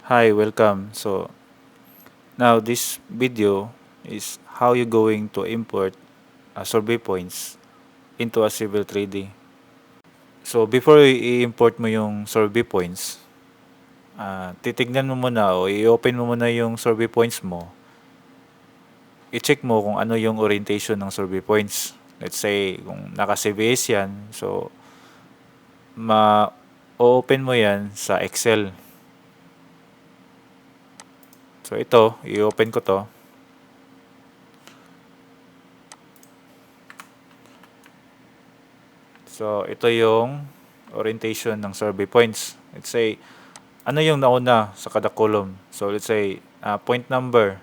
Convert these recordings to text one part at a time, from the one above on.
Hi, welcome. Now this video is how you going to import survey points into a Civil 3D. So before i-import mo yung survey points, titignan mo muna o i-open mo muna yung survey points mo. I-check mo kung ano yung orientation ng survey points. Let's say kung naka-CVS yan, so ma-open mo yan sa Excel. So ito, i-open ko to. So, ito yung orientation ng survey points. Let's say, ano yung nauna sa kada column? So, let's say, point number.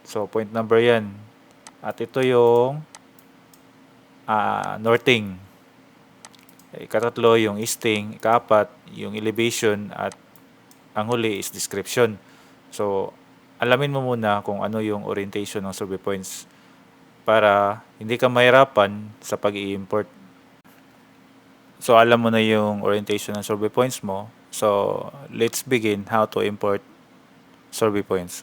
So, point number yan. At ito yung northing. Ikatatlo yung easting. Ikaapat yung elevation. At ang huli is description. So, alamin mo muna kung ano yung orientation ng survey points para hindi ka mahirapan sa pag-i-import. So, alam mo na yung orientation ng survey points mo. So, let's begin how to import survey points.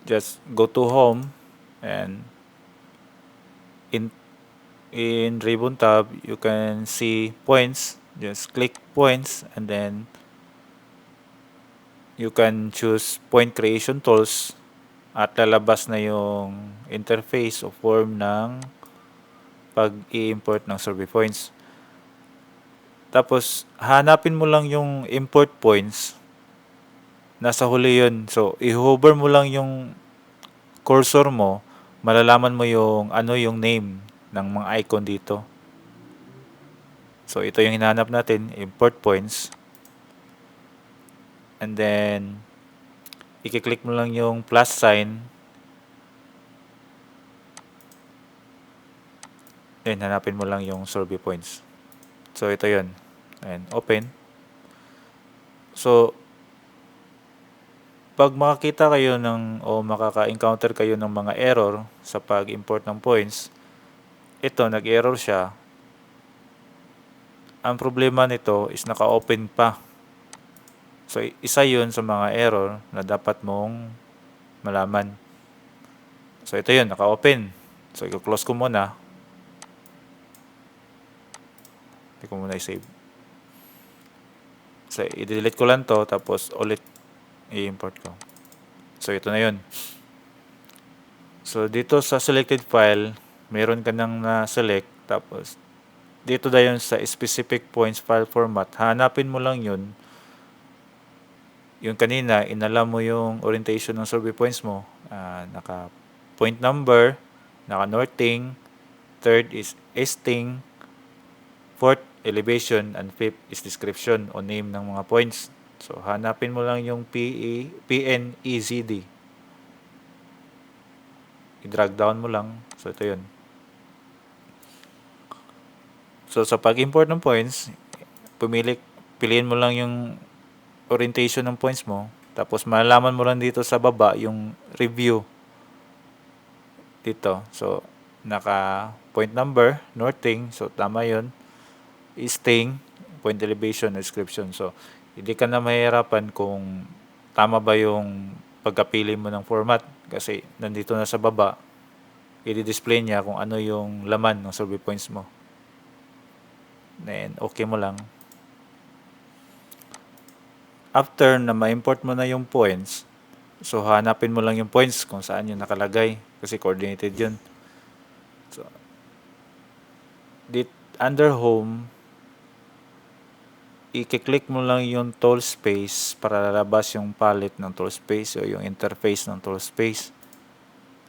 Just go to home and in ribbon tab, you can see points. Just click points and then you can choose point creation tools at lalabas na yung interface o form ng pag-i-import ng survey points. Tapos, hanapin mo lang yung import points. Nasa huli yun. So, i-hover mo lang yung cursor mo, malalaman mo yung ano yung name ng mga icon dito. So, ito yung hinahanap natin, import points. And then, i-click mo lang yung plus sign. Then, hanapin mo lang yung survey points. So, ito yun. And open. So, pag makakita kayo o makaka-encounter kayo ng mga error sa pag-import ng points, ito, nag-error siya. Ang problema nito is naka-open pa. So, isa yun sa mga error na dapat mong malaman. So, ito yun, naka-open. So, i-close ko muna. Hindi ko muna i-save. So, i-delete ko lang to, tapos ulit i-import ko. So, ito na yun. So, dito sa selected file, meron ka nang na-select, tapos dito na yun sa specific points file format. Hanapin mo lang yun. Yung kanina, inalam mo yung orientation ng survey points mo. Naka point number, naka northing, third is easting, fourth elevation, and fifth is description o name ng mga points. So, hanapin mo lang yung PNEZD. I-drag down mo lang. So, ito yun. So, sa pag-import ng points, piliin mo lang yung orientation ng points mo. Tapos, malalaman mo lang dito sa baba yung review. Dito. So, naka point number, northing. So, tama yun. Easting, point elevation, description. So, hindi ka na mahirapan kung tama ba yung pagkapili mo ng format. Kasi, nandito na sa baba, i-display niya kung ano yung laman ng survey points mo. Then, okay mo lang. After na ma-import mo na yung points, so hanapin mo lang yung points kung saan yung nakalagay kasi coordinated yun. So, under home, i-click mo lang yung tool space para lalabas yung palette ng tool space o yung interface ng tool space.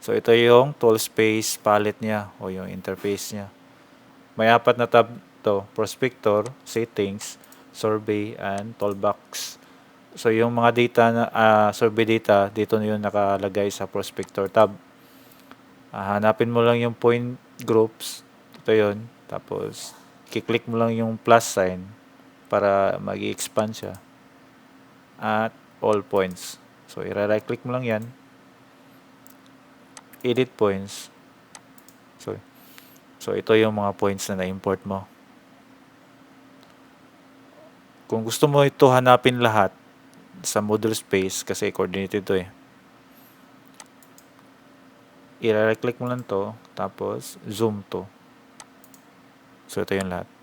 So, ito yung tool space palette niya o yung interface niya. May 4 na tab to: prospector, settings, survey, and toolbox. So, yung mga data na survey data, dito na yun nakalagay sa prospector tab. Hanapin mo lang yung point groups. Ito yun. Tapos, i-click mo lang yung plus sign para mag-expand siya. At all points. So, i-right click mo lang yan. Edit points. So, ito yung mga points na na-import mo. Kung gusto mo ito hanapin lahat sa model space, kasi coordinated ito eh. I-right click mo lang to, tapos zoom to. So ito yung lahat.